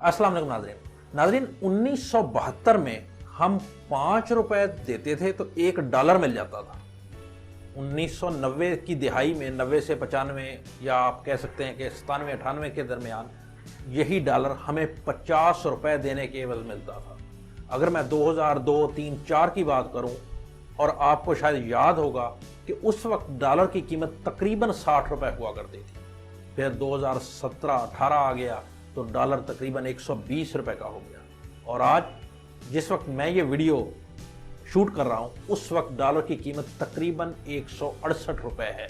अस्सलाम वालेकुम नाज़रीन 1972 में हम 5 रुपए देते थे तो $1 मिल जाता था। 1990 की दिहाई में 90 से 95 या आप कह सकते हैं कि 97-98 के दरमियान यही डॉलर हमें 50 रुपए देने के एवज मिलता था। अगर मैं 2002, 3, 4 की बात करूं और आपको शायद याद होगा कि उस वक्त डॉलर की कीमत तकरीबन 60 रुपए हुआ करती थी। फिर 2017-18 आ गया तो डॉलर तकरीबन 120 रुपए का हो गया और आज जिस वक्त मैं ये वीडियो शूट कर रहा हूँ उस वक्त डॉलर की कीमत तकरीबन 168 रुपए है।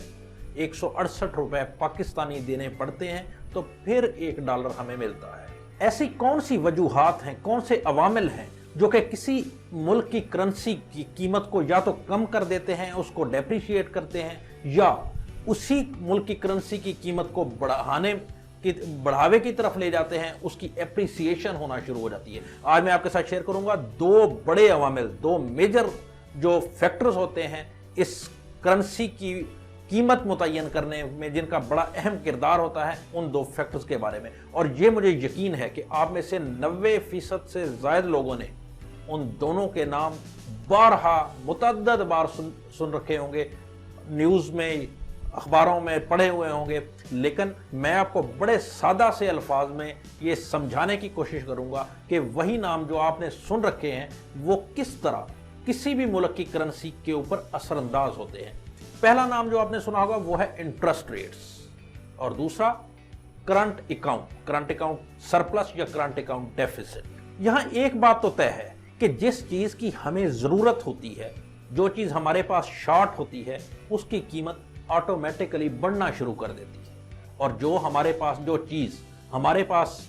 168 रुपए पाकिस्तानी देने पड़ते हैं तो फिर $1 हमें मिलता है। ऐसी कौन सी वजूहात हैं, कौन से अवामिल हैं जो कि किसी मुल्क की करेंसी की कीमत को या तो कम कर देते हैं, उसको डेप्रिशिएट करते हैं, या उसी मुल्क की करेंसी की कीमत को बढ़ावे की तरफ ले जाते हैं, उसकी एप्रिसिएशन होना शुरू हो जाती है। आज मैं आपके साथ शेयर करूंगा दो बड़े अवामिल, दो मेजर जो फैक्टर्स होते हैं इस करेंसी की कीमत मुतय्यन करने में जिनका बड़ा अहम किरदार होता है, उन दो फैक्टर्स के बारे में। और ये मुझे यकीन है कि आप में से 90% से ज़ायद लोगों ने उन दोनों के नाम बारहा मुतअद्दिद बार सुन रखे होंगे, न्यूज़ में, अखबारों में पढ़े हुए होंगे, लेकिन मैं आपको बड़े सादा से अल्फाज में ये समझाने की कोशिश करूंगा कि वही नाम जो आपने सुन रखे हैं वो किस तरह किसी भी मुल्क की करेंसी के ऊपर असरअंदाज होते हैं। पहला नाम जो आपने सुना होगा वो है इंटरेस्ट रेट्स और दूसरा करंट अकाउंट सरप्लस या करंट अकाउंट डेफिसिट। यहां एक बात तो तय है कि जिस चीज की हमें जरूरत होती है, जो चीज हमारे पास शॉर्ट होती है, उसकी कीमत ऑटोमेटिकली बढ़ना शुरू कर देती है, और जो चीज हमारे पास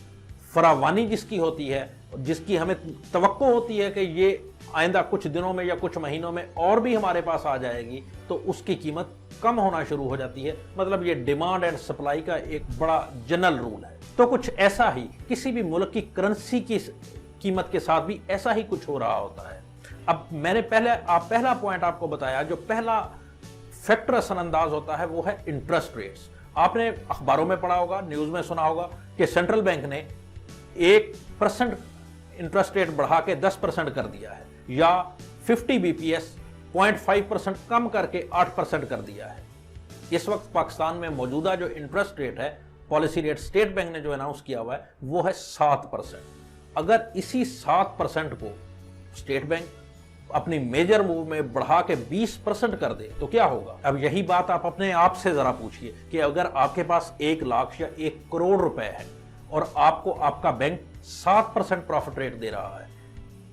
फरावानी जिसकी होती है, जिसकी हमें तवक्को होती है कि ये आइंदा कुछ दिनों में या कुछ महीनों में और भी हमारे पास आ जाएगी, तो उसकी कीमत कम होना शुरू हो जाती है। मतलब ये डिमांड एंड सप्लाई का एक बड़ा जनरल रूल है। तो कुछ ऐसा ही किसी भी मुल्क की करेंसी की कीमत के साथ भी ऐसा ही कुछ हो रहा होता है। अब मैंने पहला पॉइंट आपको बताया, जो पहला फैक्टर असरअंदाज होता है वो है इंटरेस्ट रेट्स। आपने अखबारों में पढ़ा होगा, न्यूज़ में सुना होगा कि सेंट्रल बैंक ने 1% इंटरेस्ट रेट बढ़ा के 10% कर दिया है, या 50 BPS 0.5% कम करके 8% कर दिया है। इस वक्त पाकिस्तान में मौजूदा जो इंटरेस्ट रेट है, पॉलिसी रेट स्टेट बैंक ने जो अनाउंस किया हुआ है वो है 7%। अगर इसी 7% को स्टेट बैंक अपनी मेजर मूव में बढ़ा के 20% कर दे तो क्या होगा? अब यही बात आप अपने आप से जरा पूछिए कि अगर आपके पास 1 लाख या 1 करोड़ रुपए है और आपको आपका बैंक 7% प्रॉफिट रेट दे रहा है,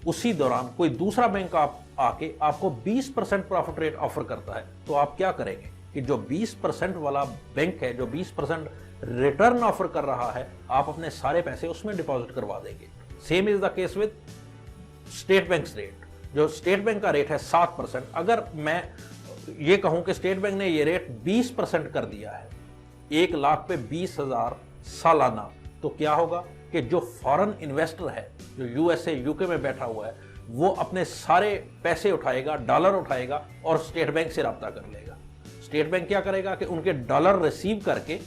उसी दौरान कोई दूसरा बैंक आके आपको 20% प्रॉफिट रेट ऑफर करता है, तो आप क्या करेंगे कि जो 20% वाला बैंक है, जो 20% रिटर्न ऑफर कर रहा है, आप अपने सारे पैसे उसमें डिपॉजिट करवा देंगे। Same is the case with state bank rate. जो स्टेट बैंक का रेट है 7%, अगर मैं ये कहूं कि स्टेट बैंक ने ये रेट 20% कर दिया है, 1 लाख पे 20,000 सालाना, तो क्या होगा कि जो फॉरेन इन्वेस्टर है, जो USA UK में बैठा हुआ है, वो अपने सारे पैसे उठाएगा, डॉलर उठाएगा और स्टेट बैंक से रब्ता कर लेगा। स्टेट बैंक क्या करेगा कि उनके डॉलर रिसीव करके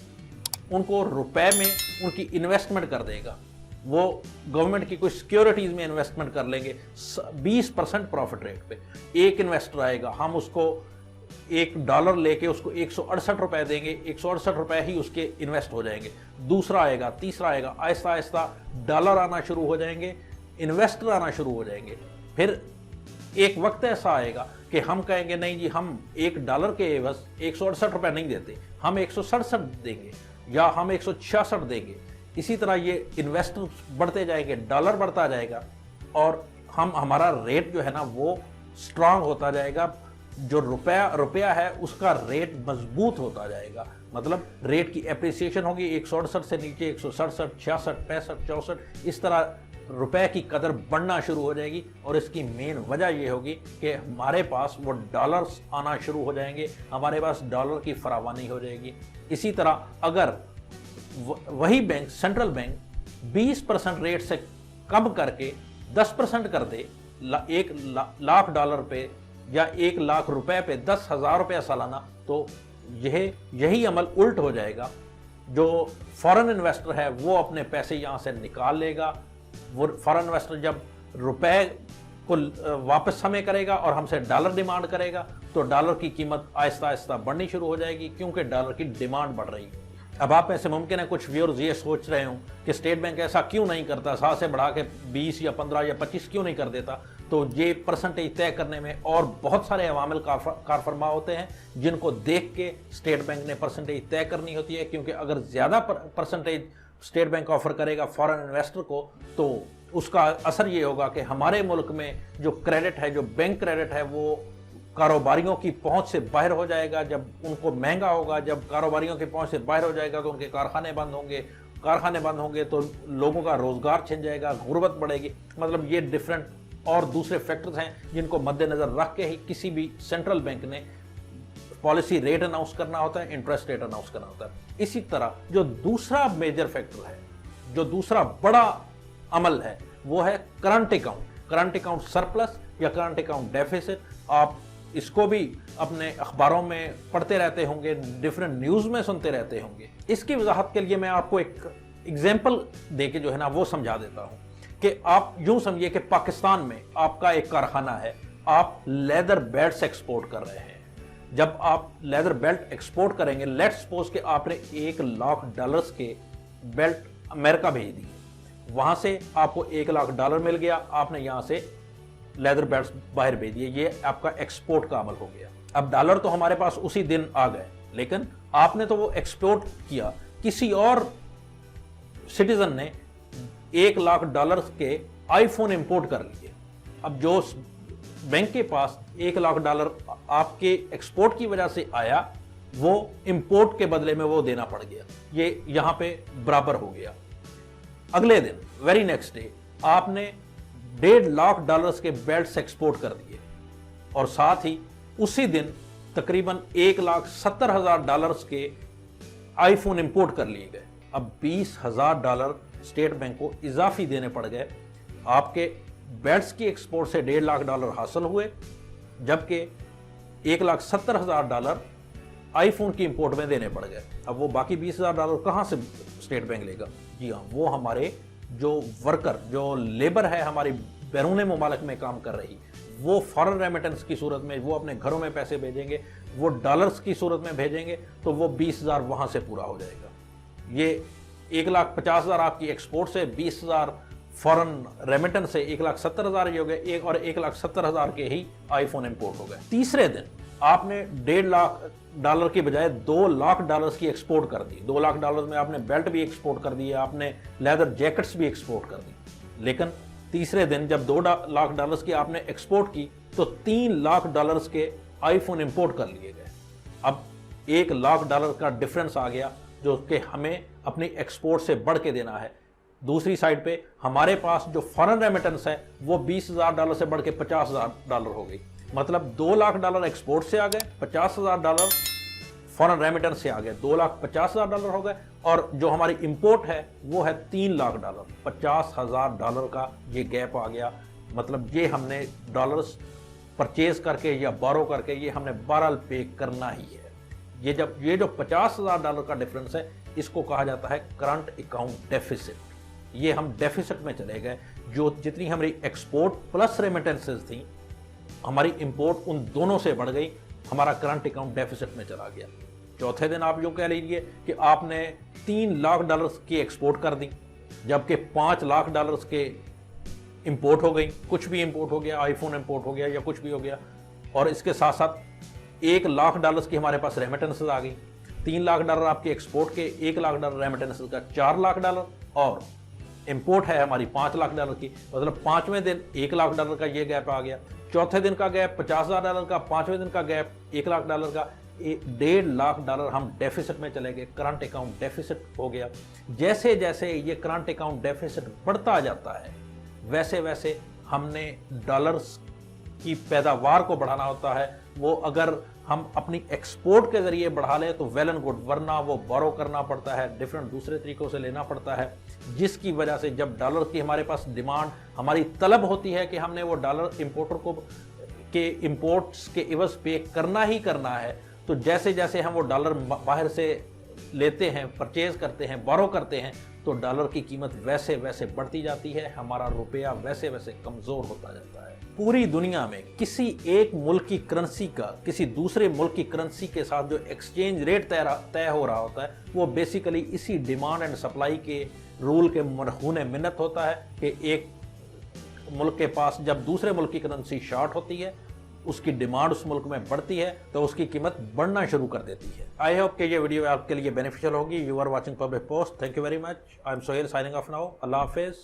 उनको रुपए में उनकी इन्वेस्टमेंट कर देगा। वो गवर्नमेंट की कोई सिक्योरिटीज में इन्वेस्टमेंट कर लेंगे 20% प्रॉफिट रेट पे। एक इन्वेस्टर आएगा, हम उसको $1 लेके उसको 168 रुपए देंगे, 168 रुपए ही उसके इन्वेस्ट हो जाएंगे। दूसरा आएगा, तीसरा आएगा, आहिस्ता आहिस्ता डॉलर आना शुरू हो जाएंगे, इन्वेस्टर आना शुरू हो जाएंगे। फिर एक वक्त ऐसा आएगा कि हम कहेंगे नहीं जी, हम $1 के एवज 168 रुपए नहीं देते, हम 167 देंगे या हम 166 देंगे। इसी तरह ये इन्वेस्टर बढ़ते जाएंगे, डॉलर बढ़ता जाएगा और हमारा रेट जो है ना वो स्ट्रांग होता जाएगा। जो रुपया है उसका रेट मजबूत होता जाएगा। मतलब रेट की एप्रिसिएशन होगी, 168 से नीचे 167, 66, 65, 64, इस तरह रुपए की कदर बढ़ना शुरू हो जाएगी। और इसकी मेन वजह ये होगी कि हमारे पास वो डॉलर्स आना शुरू हो जाएंगे, हमारे पास डॉलर की फरावानी हो जाएगी। इसी तरह अगर वही बैंक, सेंट्रल बैंक 20% रेट से कम करके 10% कर दे, $1 लाख पे या $1 लाख पे 10,000 रुपया सालाना, तो यही अमल उल्ट हो जाएगा जो फॉरेन इन्वेस्टर है वो अपने पैसे यहाँ से निकाल लेगा। वो फॉरेन इन्वेस्टर जब रुपए को वापस हमें करेगा और हमसे डॉलर डिमांड करेगा तो डॉलर की कीमत आहिस्ता आहिस्ता बढ़नी शुरू हो जाएगी, क्योंकि डॉलर की डिमांड बढ़ रही है। अब आप में से मुमकिन है कुछ व्यूअर्स ये सोच रहे हों कि स्टेट बैंक ऐसा क्यों नहीं करता, 100 से बढ़ा के 20 या 15 या 25 क्यों नहीं कर देता। तो ये परसेंटेज तय करने में और बहुत सारे अवामिल कारफरमा होते हैं जिनको देख के स्टेट बैंक ने परसेंटेज तय करनी होती है, क्योंकि अगर ज़्यादा परसेंटेज स्टेट बैंक ऑफर करेगा फॉरेन इन्वेस्टर को तो उसका असर ये होगा कि हमारे मुल्क में जो क्रेडिट है, जो बैंक क्रेडिट है, वो कारोबारियों की पहुंच से बाहर हो जाएगा। जब उनको महंगा होगा, जब कारोबारियों की पहुंच से बाहर हो जाएगा तो उनके कारखाने बंद होंगे तो लोगों का रोजगार छिन जाएगा, गुर्बत बढ़ेगी। मतलब ये डिफरेंट और दूसरे फैक्टर्स हैं जिनको मद्देनजर रख के ही किसी भी सेंट्रल बैंक ने पॉलिसी रेट अनाउंस करना होता है, इंटरेस्ट रेट अनाउंस करना होता है। इसी तरह जो दूसरा मेजर फैक्टर है, जो दूसरा बड़ा अमल है, वो है करंट अकाउंट सरप्लस या करंट अकाउंट डेफिसिट। आप इसको भी अपने अखबारों में पढ़ते रहते होंगे, डिफरेंट न्यूज़ में सुनते रहते होंगे। इसकी वजाहत के लिए मैं आपको एक एग्जाम्पल देके जो है ना वो समझा देता हूँ कि आप यूं समझिए कि पाकिस्तान में आपका एक कारखाना है, आप लेदर बेल्ट्स एक्सपोर्ट कर रहे हैं। जब आप लेदर बेल्ट एक्सपोर्ट करेंगे, लेट्स सपोज कि आपने $1 लाख के बेल्ट अमेरिका भेज दिए, वहां से आपको $1 लाख मिल गया, आपने यहां से लेदर बेल्ट्स बाहर भेज दिए, ये आपका एक्सपोर्ट का अमल हो गया। अब डॉलर तो हमारे पास उसी दिन आ गए, लेकिन आपने तो वो एक्सपोर्ट किया, किसी और सिटीजन ने $1 लाख के आईफोन इंपोर्ट कर लिए। अब जो बैंक के पास $1 लाख आपके एक्सपोर्ट की वजह से आया, वो इंपोर्ट के बदले में वो देना पड़ गया, ये यहां पे बराबर हो गया। अगले दिन वेरी नेक्स्ट डे आपने $1.5 लाख के बेल्ट्स एक्सपोर्ट कर दिए और साथ ही उसी दिन तकरीबन $1,70,000 के आईफोन इंपोर्ट कर लिए गए। अब $20,000 स्टेट बैंक को इजाफी देने पड़ गए। आपके बेल्ट्स की एक्सपोर्ट से $1.5 लाख हासिल हुए, जबकि $1,70,000 आईफोन की इंपोर्ट में देने पड़ गए। अब वो बाकी $20,000 कहां से स्टेट बैंक लेगा? जी हाँ, वो हमारे जो वर्कर, जो लेबर है हमारी बैरून मुमालिक में काम कर रही, वो फॉरेन रेमिटेंस की सूरत में वो अपने घरों में पैसे भेजेंगे, वो डॉलर्स की सूरत में भेजेंगे, तो वो 20,000 वहां से पूरा हो जाएगा। ये 1,50,000 आपकी एक्सपोर्ट से, 20,000 फॉरेन रेमिटेंस से, 1,70,000 ही हो गए, एक और 1,70,000 के ही आईफोन इंपोर्ट हो गए। तीसरे दिन आपने $1.5 लाख की बजाय $2 लाख की एक्सपोर्ट कर दी। $2 लाख में आपने बेल्ट भी एक्सपोर्ट कर दिए, आपने लेदर जैकेट्स भी एक्सपोर्ट कर दी। लेकिन तीसरे दिन जब $2 लाख की आपने एक्सपोर्ट की तो $3 लाख के आईफोन इंपोर्ट कर लिए गए। अब $1 लाख का डिफरेंस आ गया जो कि हमें अपनी एक्सपोर्ट से बढ़ के देना है। दूसरी साइड पे हमारे पास जो फॉरेन रेमिटेंस है वो $20,000 से बढ़ के $50,000 हो गई। मतलब $2 लाख एक्सपोर्ट से आ गए, $50,000 फॉरेन रेमिटेंस से आ गए, $2,50,000 हो गए। और जो हमारी इंपोर्ट है वो है $3 लाख, $50,000 का ये गैप आ गया। मतलब ये हमने डॉलर्स परचेज करके या बारो करके ये हमने बहरहाल पे करना ही है। ये जो $50,000 का डिफरेंस है इसको कहा जाता है करंट अकाउंट डेफिसिट। ये हम डेफिसिट में चले गए। जो जितनी हमारी एक्सपोर्ट प्लस रेमिटेंसेस थी, हमारी इंपोर्ट उन दोनों से बढ़ गई, हमारा करंट अकाउंट डेफिसिट में चला गया। चौथे दिन आप यूं कह लीजिए कि आपने $3 लाख की एक्सपोर्ट कर दी, जबकि $5 लाख के इंपोर्ट हो गई। कुछ भी इंपोर्ट हो गया, आईफोन इंपोर्ट हो गया या कुछ भी हो गया, और इसके साथ साथ $1 लाख की हमारे पास रेमिटेंसेस आ गई। $3 लाख आपके एक्सपोर्ट के, $1 लाख रेमिटेंसेस का $4 लाख, और इंपोर्ट है हमारी $5 लाख की। मतलब पांचवें दिन $1 लाख का ये गैप आ गया। चौथे दिन का गैप $50,000 का, पांचवें दिन का गैप $1 लाख का, $1.5 लाख हम डेफिसिट में चले गए। करंट अकाउंट डेफिसिट हो गया। जैसे जैसे ये करंट अकाउंट डेफिसिट बढ़ता जाता है वैसे वैसे हमने डॉलर्स की पैदावार को बढ़ाना होता है। वो अगर हम अपनी एक्सपोर्ट के जरिए बढ़ा लें तो वेल एंड गुड, वरना वो बोरो करना पड़ता है, डिफरेंट दूसरे तरीकों से लेना पड़ता है, जिसकी वजह से जब डॉलर की हमारे पास डिमांड, हमारी तलब होती है कि हमने वो डॉलर इंपोर्टर को के इंपोर्ट्स के इवज पे करना ही करना है, तो जैसे जैसे हम वो डॉलर बाहर से لیتے ہیں, پرچیز کرتے ہیں, بورو کرتے ہیں, تو ڈالر کی قیمت ویسے ویسے بڑھتی جاتی ہے, ہمارا روپیہ ویسے ویسے کمزور ہوتا جاتا ہے. پوری دنیا میں کسی ایک ملک کی کرنسی کا کسی دوسرے ملک کی کرنسی کے ساتھ جو ایکسچینج ریٹ طے ہو رہا ہوتا ہے, وہ بیسیکلی اسی ڈیمانڈ اینڈ سپلائی کے رول کے مرہون منت ہوتا ہے کہ ایک ملک کے پاس جب دوسرے ملک کی کرنسی شارٹ ہوتی ہے, اس کی ڈیمانڈ اس ملک میں بڑھتی ہے, تو اس کی قیمت بڑھنا شروع کر دیتی ہے. آئی ہوپ کہ یہ ویڈیو آپ کے لیے بینیفیشل ہوگی. You are watching Public Post. Thank you very much. I am Sohail signing off now. اللہ حافظ.